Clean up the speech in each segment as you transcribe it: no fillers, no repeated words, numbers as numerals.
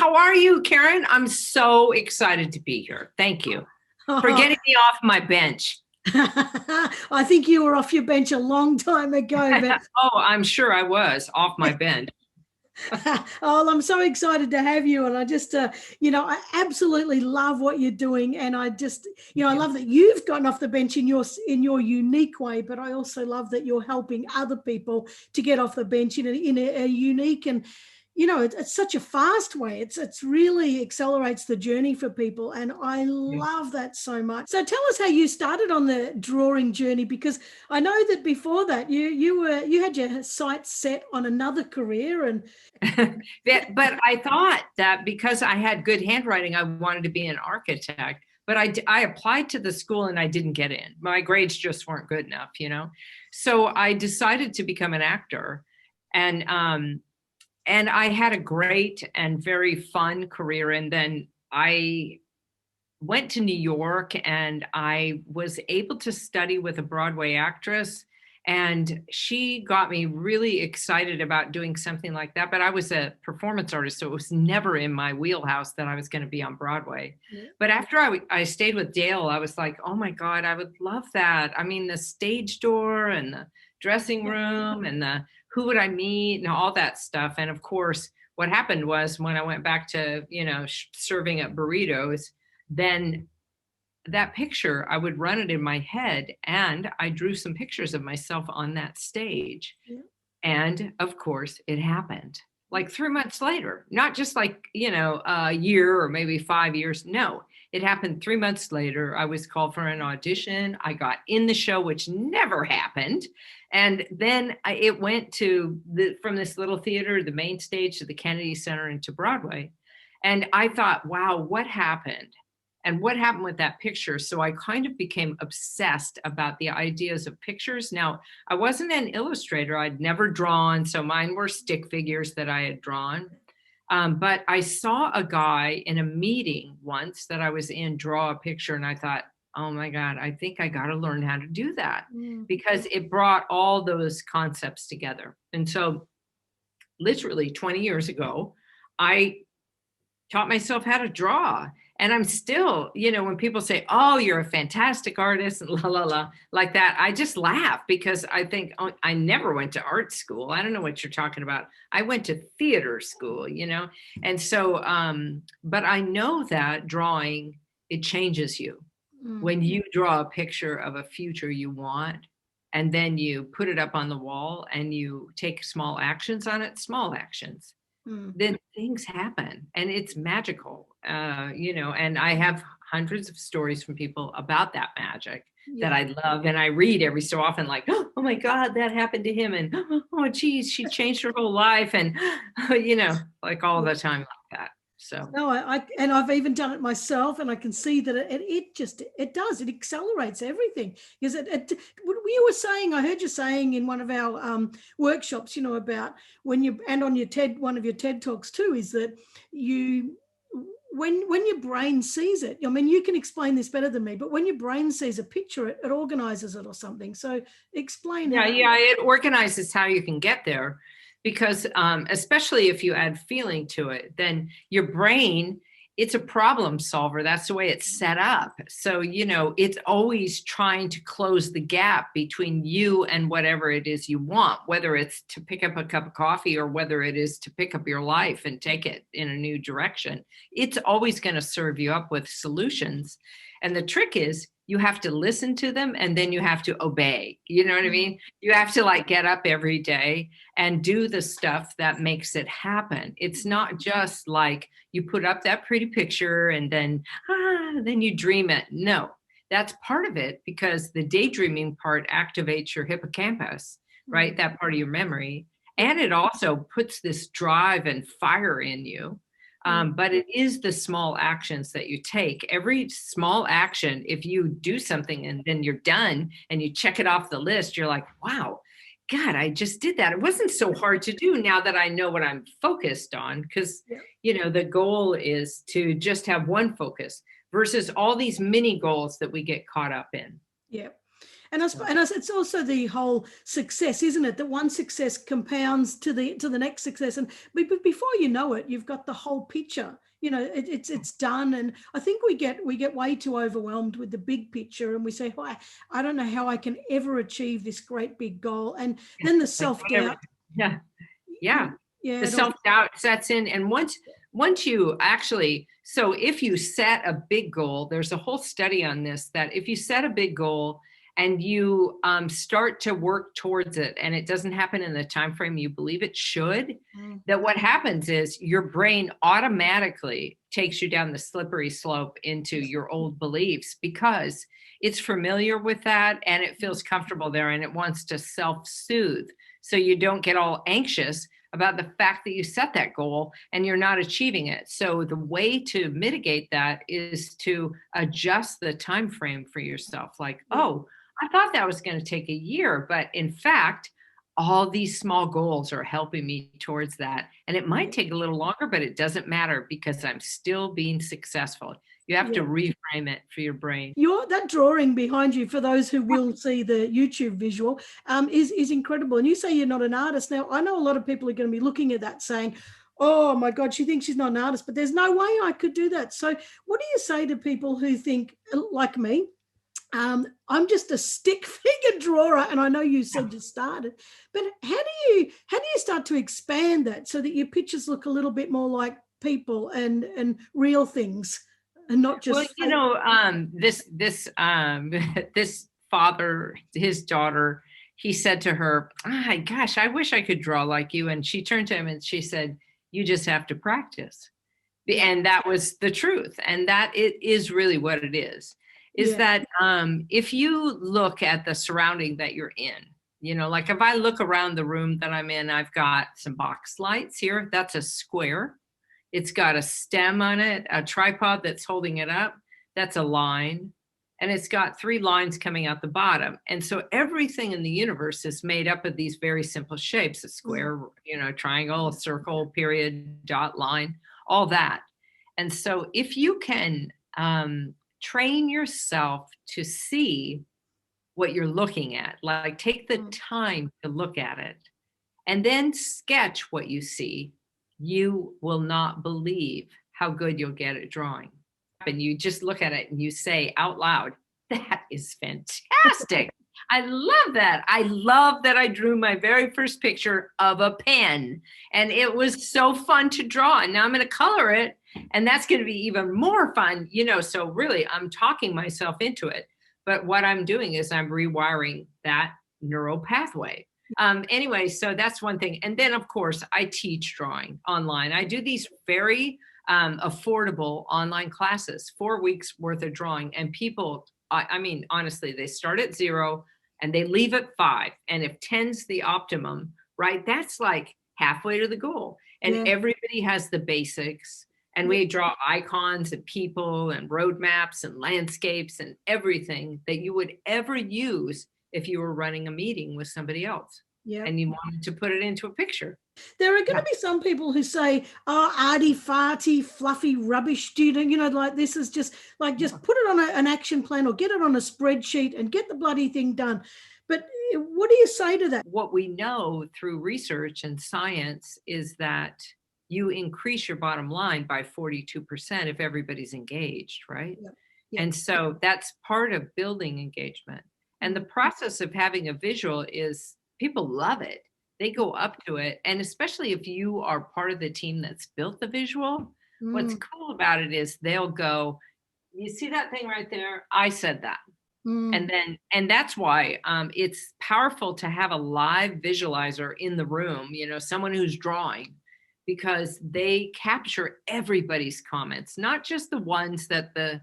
how are you, Karen? I'm so excited to be here. Thank you for getting me off my bench. I think you were off your bench a long time ago, but Oh, I'm sure I was off my bench. oh, I'm so excited to have you. And I just, I absolutely love what you're doing. And I just, I Yeah. love that you've gotten off the bench in your unique way. But I also love that you're helping other people to get off the bench in a unique and it's such a fast way. It's really accelerates the journey for people, and I Yeah. love that so much. So tell us how you started on the drawing journey, because I know that before that you had your sights set on another career, and But I thought that because I had good handwriting, I wanted to be an architect. But I applied to the school and I didn't get in. My grades just weren't good enough. So I decided to become an actor. And I had a great and very fun career. And then I went to New York and I was able to study with a Broadway actress. And she got me really excited about doing something like that. But I was a performance artist, so it was never in my wheelhouse that I was going to be on Broadway. yeah. But after I stayed with Dale, I was like, oh my God, I would love that. I mean, the stage door and the dressing room and the who would I meet and all that stuff. And of course, what happened was when I went back to, serving at burritos, then that picture, I would run it in my head and I drew some pictures of myself on that stage. Yeah. And of course, it happened like 3 months later, not just like, a year or maybe 5 years. No, it happened 3 months later. I was called for an audition. I got in the show, which never happened. And then it went from this little theater, the main stage, to the Kennedy Center and to Broadway. And I thought, wow, what happened? And what happened with that picture? So I kind of became obsessed about the ideas of pictures. Now, I wasn't an illustrator. I'd never drawn. So mine were stick figures that I had drawn. But I saw a guy in a meeting once that I was in draw a picture. And I thought, oh my God, I think I got to learn how to do that, Mm. because it brought all those concepts together. And so literally 20 years ago, I taught myself how to draw. And I'm still, when people say, oh, you're a fantastic artist and la, la, la, like that, I just laugh because I think, oh, I never went to art school. I don't know what you're talking about. I went to theater school. And so, but I know that drawing, it changes you. Mm. When you draw a picture of a future you want, and then you put it up on the wall and you take small actions on it, small actions, Mm. then things happen and it's magical. And I have hundreds of stories from people about that magic that Yeah. I love. And I read every so often, like, oh my God, that happened to him. And oh, geez, she changed her whole life. And, like all the time like that. So. No, and I've even done it myself, and I can see that it does, it accelerates everything, because what you were saying, I heard you saying in one of our workshops, about when you, and on your one of your TED talks too, is that you, when your brain sees it, I mean, you can explain this better than me, but when your brain sees a picture, it organizes it or something. So explain Yeah, how. yeah, it organizes how you can get there, because especially if you add feeling to it, then your brain, it's a problem solver. That's the way it's set up. So, it's always trying to close the gap between you and whatever it is you want, whether it's to pick up a cup of coffee or whether it is to pick up your life and take it in a new direction. It's always going to serve you up with solutions. And the trick is, you have to listen to them and then you have to obey. You know what I mean? You have to like get up every day and do the stuff that makes it happen. It's not just like you put up that pretty picture and then you dream it. No, that's part of it, because the daydreaming part activates your hippocampus, right? That part of your memory. And it also puts this drive and fire in you. But it is the small actions that you take. Every small action, if you do something and then you're done and you check it off the list, you're like, wow, God, I just did that. It wasn't so hard to do now that I know what I'm focused on. Because, the goal is to just have one focus versus all these mini goals that we get caught up in. Yeah. It's also the whole success, isn't it? That one success compounds to the next success, and before you know it, you've got the whole picture. It's done, and I think we get way too overwhelmed with the big picture, and we say, "Oh, I don't know how I can ever achieve this great big goal," and then the self doubt. Yeah, yeah. Yeah, The self-doubt sets in, and once you actually, so if you set a big goal, there's a whole study on this, that if you set a big goal and you start to work towards it, and it doesn't happen in the time frame you believe it should, that what happens is your brain automatically takes you down the slippery slope into your old beliefs, because it's familiar with that and it feels comfortable there, and it wants to self-soothe, so you don't get all anxious about the fact that you set that goal and you're not achieving it. So the way to mitigate that is to adjust the time frame for yourself. Like, oh, I thought that was going to take a year, but in fact, all these small goals are helping me towards that. And it might take a little longer, but it doesn't matter, because I'm still being successful. You have to reframe it for your brain. That drawing behind you, for those who will see the YouTube visual, is incredible. And you say you're not an artist. Now, I know a lot of people are going to be looking at that saying, "Oh my God, she thinks she's not an artist," but there's no way I could do that. So what do you say to people who think, like me, I'm just a stick figure drawer, and I know you said you started, but how do you start to expand that so that your pictures look a little bit more like people and real things, and not just this father, his daughter, he said to her, gosh, I wish I could draw like you. And she turned to him and she said, "You just have to practice." And that was the truth. And that it is really what it is that if you look at the surrounding that you're in, like if I look around the room that I'm in, I've got some box lights here. That's a square. It's got a stem on it, a tripod that's holding it up. That's a line. And it's got 3 lines coming out the bottom. And so everything in the universe is made up of these very simple shapes: a square, triangle, a circle, period, dot, line, all that. And so if you can train yourself to see what you're looking at, like take the time to look at it and then sketch what you see, you will not believe how good you'll get at drawing. And you just look at it and you say out loud, "That is fantastic. I love that. I love that I drew my very first picture of a pen, and it was so fun to draw. And now I'm going to color it, and that's going to be even more fun." So really I'm talking myself into it. But what I'm doing is I'm rewiring that neural pathway. Anyway, so that's one thing. And then, of course, I teach drawing online. I do these very affordable online classes, 4 weeks worth of drawing. And people, I mean, honestly, they start at 0 and they leave at 5. And if 10's the optimum, right, that's like halfway to the goal. And everybody has the basics. And we draw icons and people and roadmaps and landscapes and everything that you would ever use if you were running a meeting with somebody else and you wanted to put it into a picture. There are going to be some people who say, "Oh, arty farty, fluffy rubbish, student, like this is just put it on an action plan or get it on a spreadsheet and get the bloody thing done." But what do you say to that? What we know through research and science is that you increase your bottom line by 42% if everybody's engaged, right? And so that's part of building engagement. And the process of having a visual is people love it. They go up to it. And especially if you are part of the team that's built the visual, what's cool about it is they'll go, "You see that thing right there? I said that." And that's why it's powerful to have a live visualizer in the room, someone who's drawing, because they capture everybody's comments, not just the ones that the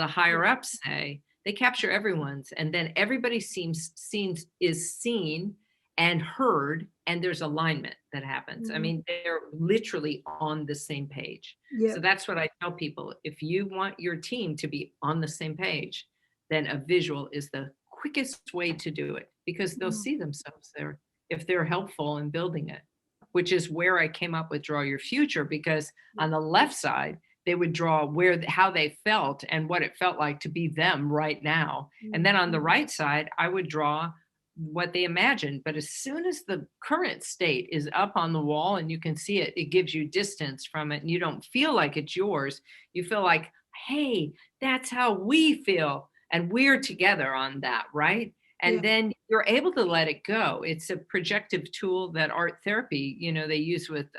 higher ups say. They capture everyone's, and then everybody is seen and heard, and there's alignment that happens. I mean, they're literally on the same page. So that's what I tell people. If you want your team to be on the same page, then a visual is the quickest way to do it, because they'll see themselves there if they're helpful in building it, which is where I came up with Draw Your Future, because on the left side, they would draw how they felt and what it felt like to be them right now. And then on the Mhm. right side, I would draw what they imagined. But as soon as the current state is up on the wall and you can see it, it gives you distance from it and you don't feel like it's yours. You feel like, hey, that's how we feel. And we're together on that, right? And Yeah. then you're able to let it go. It's a projective tool that art therapy, they use with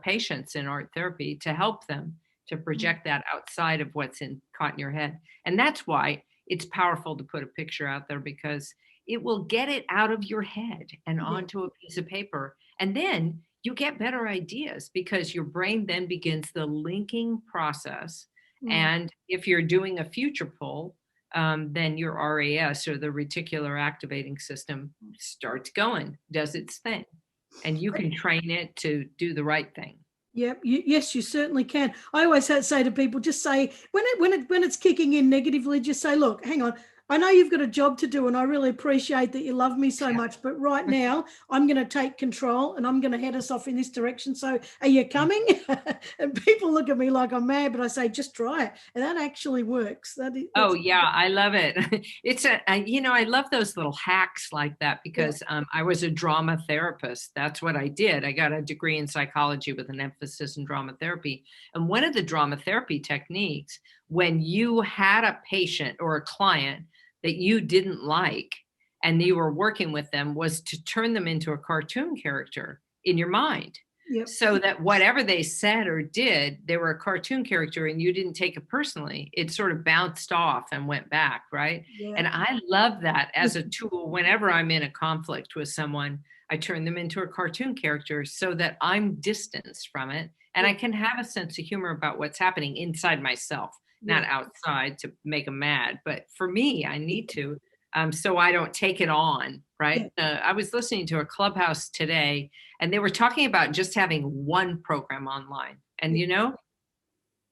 patients in art therapy to help them to Mm. project that outside of what's caught in your head. And that's why it's powerful to put a picture out there, because it will get it out of your head and Yeah. onto a piece of paper. And then you get better ideas because your brain then begins the linking process. Mm. And if you're doing a future pull, then your RAS, or the reticular activating system, starts going, does its thing, and you can train it to do the right thing. Yep. Yes, you certainly can. I always say to people, just say when it's kicking in negatively, just say, look, hang on. I know you've got a job to do, and I really appreciate that you love me so much. But right now, I'm going to take control, and I'm going to head us off in this direction. So, are you coming? And people look at me like I'm mad, but I say, just try it, and that actually works. Oh That's yeah, I love it. I love those little hacks like that yeah, because I was a drama therapist. That's what I did. I got a degree in psychology with an emphasis in drama therapy. And one of the drama therapy techniques, when you had a patient or a client that you didn't like and you were working with them, was to turn them into a cartoon character in your mind, yep, so that whatever they said or did, they were a cartoon character and you didn't take it personally. It sort of bounced off and went back, right? yeah. And I love that as a tool. Whenever I'm in a conflict with someone, I turn them into a cartoon character so that I'm distanced from it and I Yeah, can have a sense of humor about what's happening inside myself, not yeah, outside to make them mad. But for me, I need to, so I don't take it on, yeah. right? I was listening to a Clubhouse today, and they were talking about just having one program online. And, Yeah.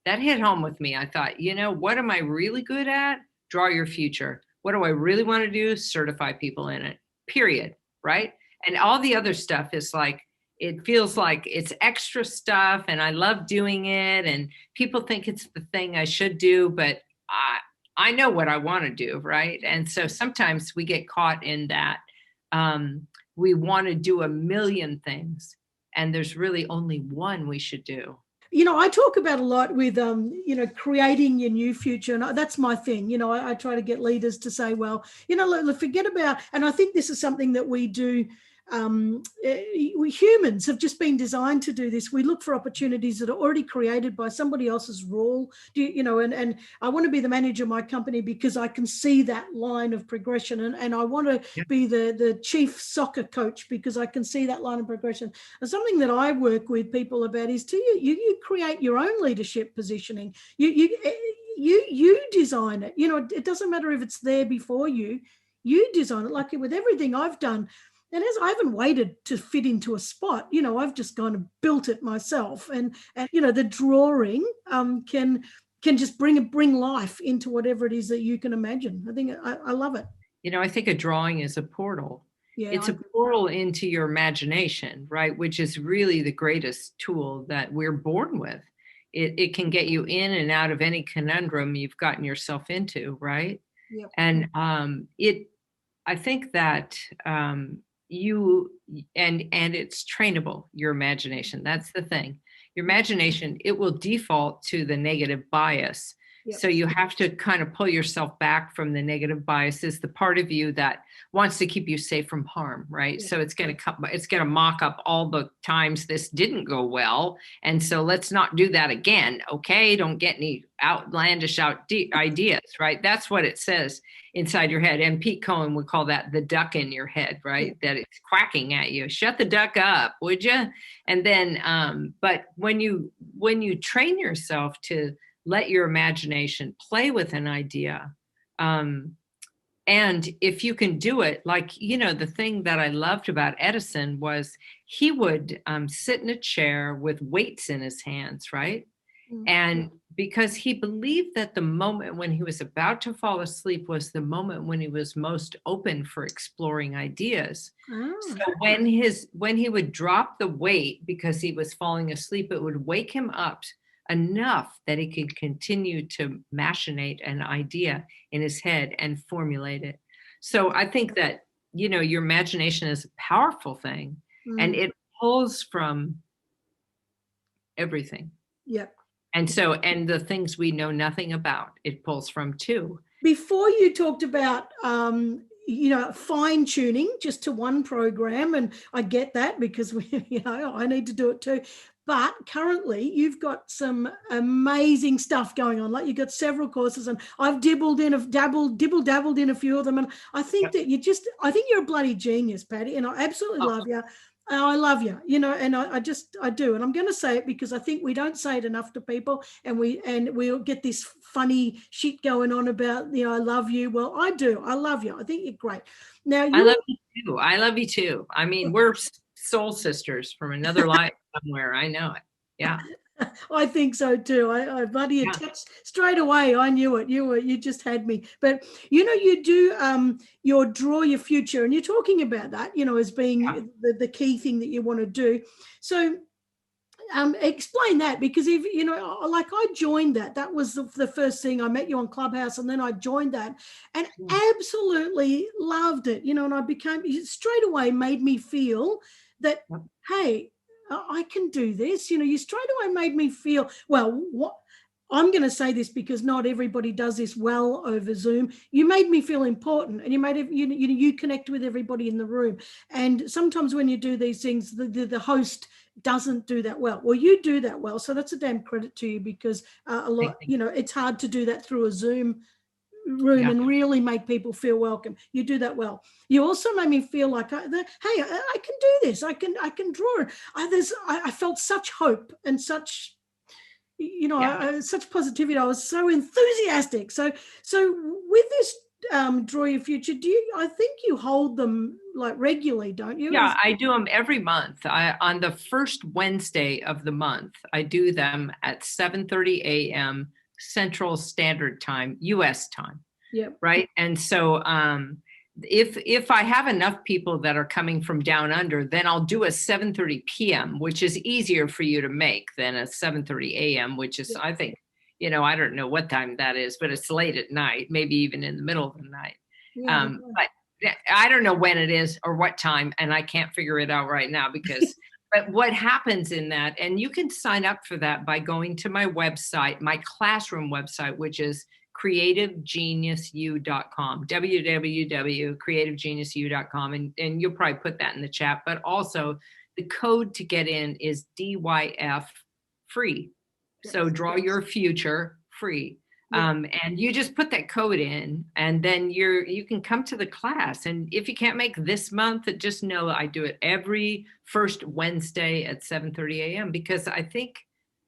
that hit home with me. I thought, what am I really good at? Draw your future. What do I really want to do? Certify people in it, period. Right. And all the other stuff is like, it feels like it's extra stuff and I love doing it. And people think it's the thing I should do, but I know what I want to do. Right. And so sometimes we get caught in that. We want to do a million things, and there's really only one we should do. I talk about a lot with creating your new future, and that's my thing. I try to get leaders to say, well, forget about, and I think this is something that we do. We humans have just been designed to do this. We look for opportunities that are already created by somebody else's rule. And I want to be the manager of my company because I can see that line of progression, and I want to Yep. be the chief soccer coach because I can see that line of progression. And something that I work with people about is you create your own leadership positioning. You design it. It doesn't matter if it's there before you. You design it. Like with everything I've done. And as I haven't waited to fit into a spot, I've just kind of built it myself. And the drawing can just bring life into whatever it is that you can imagine. I think I love it. I think a drawing is a portal. Yeah, It's a portal into your imagination, right? Which is really the greatest tool that we're born with. It can get you in and out of any conundrum you've gotten yourself into, right? yep, And I think that you and it's trainable, your imagination. That's the thing. Your imagination, it will default to the negative bias. yep, So you have to kind of pull yourself back from the negative biases, the part of you that wants to keep you safe from harm, right? yeah, So it's going to mock up all the times this didn't go well, and so let's not do that again. Okay, don't get any outlandish ideas, right? That's what it says inside your head. And Pete Cohen would call that the duck in your head, yeah, right? That it's quacking at you. Shut the duck up, would you? And then, but when you train yourself to let your imagination play with an idea, and if you can do it, like, the thing that I loved about Edison was he would sit in a chair with weights in his hands, right? mm, And because he believed that the moment when he was about to fall asleep was the moment when he was most open for exploring ideas. So ah, when he would drop the weight because he was falling asleep, it would wake him up enough that he can continue to machinate an idea in his head and formulate it. So I think that, your imagination is a powerful thing, and Mm. it pulls from everything. Yep. And so, and the things we know nothing about, it pulls from too. Before you talked about, fine tuning just to one program, and I get that because I need to do it too. But currently, you've got some amazing stuff going on. Like you've got several courses, and I've dabbled in a few of them. And I think that I think you're a bloody genius, Patti, and I absolutely Oh, love you. I love you, and I do. And I'm going to say it because I think we don't say it enough to people, and we'll get this funny shit going on about, I love you. Well, I do. I love you. I think you're great. Now I you love you too. I love you too. I mean, we're soul sisters from another life somewhere. I know it. Yeah. I think so too. I bloody Yeah. attached straight away. I knew it. You just had me. But you do your draw your future, and you're talking about that, as being the key thing that you want to do. So explain that, because if like I joined that was the first thing. I met you on Clubhouse, and then I joined that and absolutely loved it, and I became straight away made me feel that, hey, I can do this. You straight away made me feel, well, what I'm going to say this because not everybody does this well over Zoom. You made me feel important, and you connect with everybody in the room. And sometimes when you do these things, the host doesn't do that well. Well, you do that well, so that's a damn credit to you, because a lot, it's hard to do that through a Zoom room and really make people feel welcome. You do that well. You also made me feel like, hey, I can do this. I can draw. I felt such hope and such, such positivity. I was so enthusiastic. So with this draw your future, I think you hold them like regularly, don't you? Yeah, I do them every month. On the first Wednesday of the month, I do them at 7:30 a.m. Central Standard Time, US time. Yep. Right. And so if I have enough people that are coming from down under, then I'll do a 7:30 p.m., which is easier for you to make than a 7:30 a.m., which is, I think, I don't know what time that is, but it's late at night, maybe even in the middle of the night. But I don't know when it is or what time, and I can't figure it out right now because but what happens in that, and you can sign up for that by going to my website, my classroom website, which is creativegeniusu.com, www.creativegeniusu.com. And you'll probably put that in the chat, but also the code to get in is DYF free. So draw your future free. And you just put that code in, and then you can come to the class. And if you can't make this month, just know I do it every first Wednesday at 7:30 a.m. because I think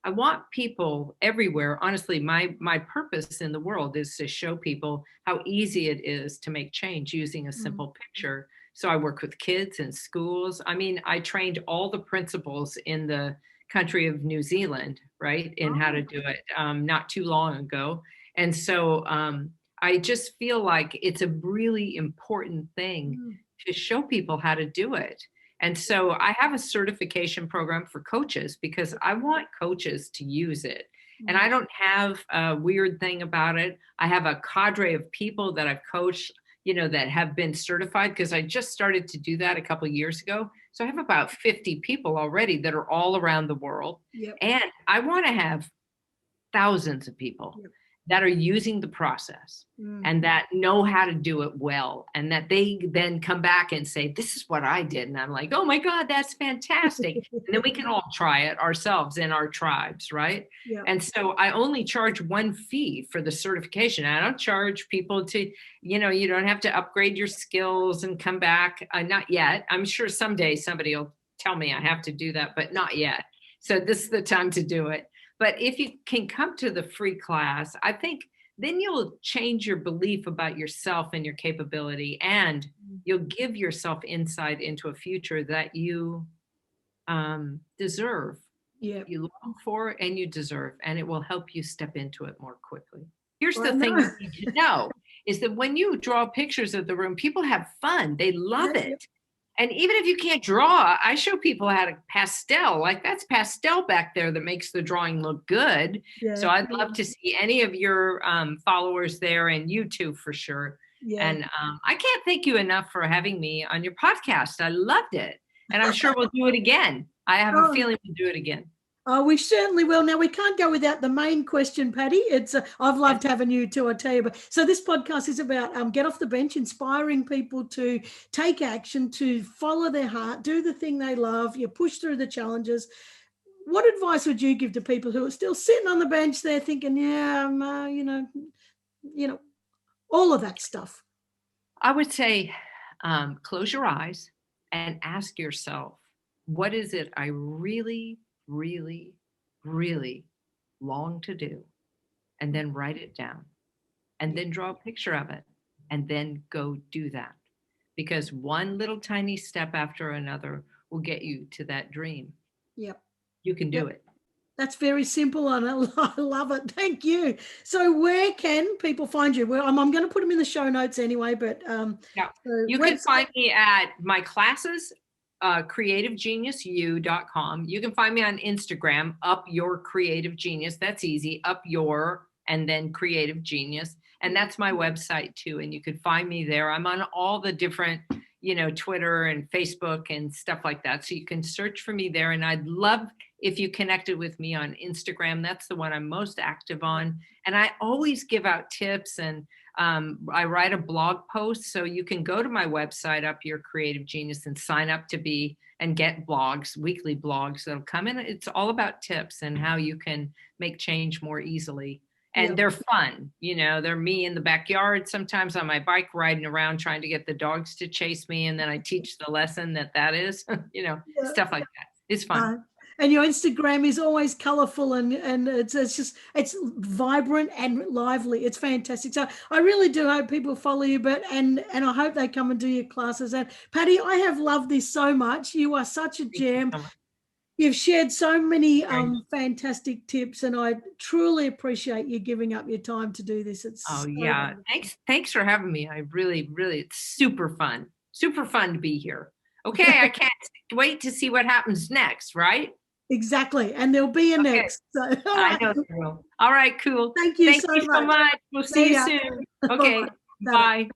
I want people everywhere. Honestly, my purpose in the world is to show people how easy it is to make change using a simple picture. So I work with kids in schools. I mean, I trained all the principals in the country of New Zealand, right, in how to do it not too long ago. And so I just feel like it's a really important thing to show people how to do it. And so I have a certification program for coaches because I want coaches to use it. And I don't have a weird thing about it. I have a cadre of people that I've coached, that have been certified because I just started to do that a couple of years ago. So I have about 50 people already that are all around the world. And I want to have thousands of people that are using the process and that know how to do it well, and that they then come back and say, this is what I did. And I'm like, oh my God, that's fantastic. And then we can all try it ourselves in our tribes, right? And so I only charge one fee for the certification. I don't charge people to, you don't have to upgrade your skills and come back. Not yet. I'm sure someday somebody will tell me I have to do that, but not yet. So this is the time to do it. But if you can come to the free class, I think then you'll change your belief about yourself and your capability, and you'll give yourself insight into a future that you deserve. You long for and you deserve, and it will help you step into it more quickly. Here's the thing you need to know is that when you draw pictures of the room, people have fun. They love it. And even if you can't draw, I show people how to pastel. Like that's pastel back there that makes the drawing look good. Yeah. So I'd love to see any of your followers there, and you too for sure. Yeah. And I can't thank you enough for having me on your podcast. I loved it. And I'm sure we'll do it again. I have a Oh, feeling we'll do it again. we certainly will. Now, we can't go without the main question, Patty. It's I've loved having you too, I tell you. But so this podcast is about get off the bench, inspiring people to take action, to follow their heart, do the thing they love. You push through the challenges. What advice would you give to people who are still sitting on the bench there, thinking, "Yeah, all of that stuff"? I would say close your eyes and ask yourself, what is it I really, really, really long to do? And then write it down and then draw a picture of it and then go do that. Because one little tiny step after another will get you to that dream. Yep. You can do it. That's very simple, and I love it. Thank you. So where can people find you? Well, I'm going to put them in the show notes anyway, but yeah. So you can find me at my classes, creativegeniusu.com. You can find me on Instagram, Up Your Creative Genius. That's easy. Up Your and then Creative Genius. And that's my website too. And you can find me there. I'm on all the different, Twitter and Facebook and stuff like that. So you can search for me there. And I'd love if you connected with me on Instagram. That's the one I'm most active on. And I always give out tips, and I write a blog post. So you can go to my website, Up Your Creative Genius, and sign up to be and get blogs, weekly blogs that'll come in. It's all about tips and how you can make change more easily. And they're fun. They're me in the backyard, sometimes on my bike riding around trying to get the dogs to chase me. And then I teach the lesson that is, stuff like that. It's fun. And your Instagram is always colorful and it's vibrant and lively. It's fantastic. So I really do hope people follow you, and I hope they come and do your classes. And Patti, I have loved this so much. You are such a gem. You've shared so many fantastic tips, and I truly appreciate you giving up your time to do this. It's wonderful. Thanks for having me. I really, it's super fun to be here. Okay, I can't wait to see what happens next, right? Exactly, and there'll be a next. So, I know there will. All right, cool. Thank you so much. We'll see you soon. Okay, bye.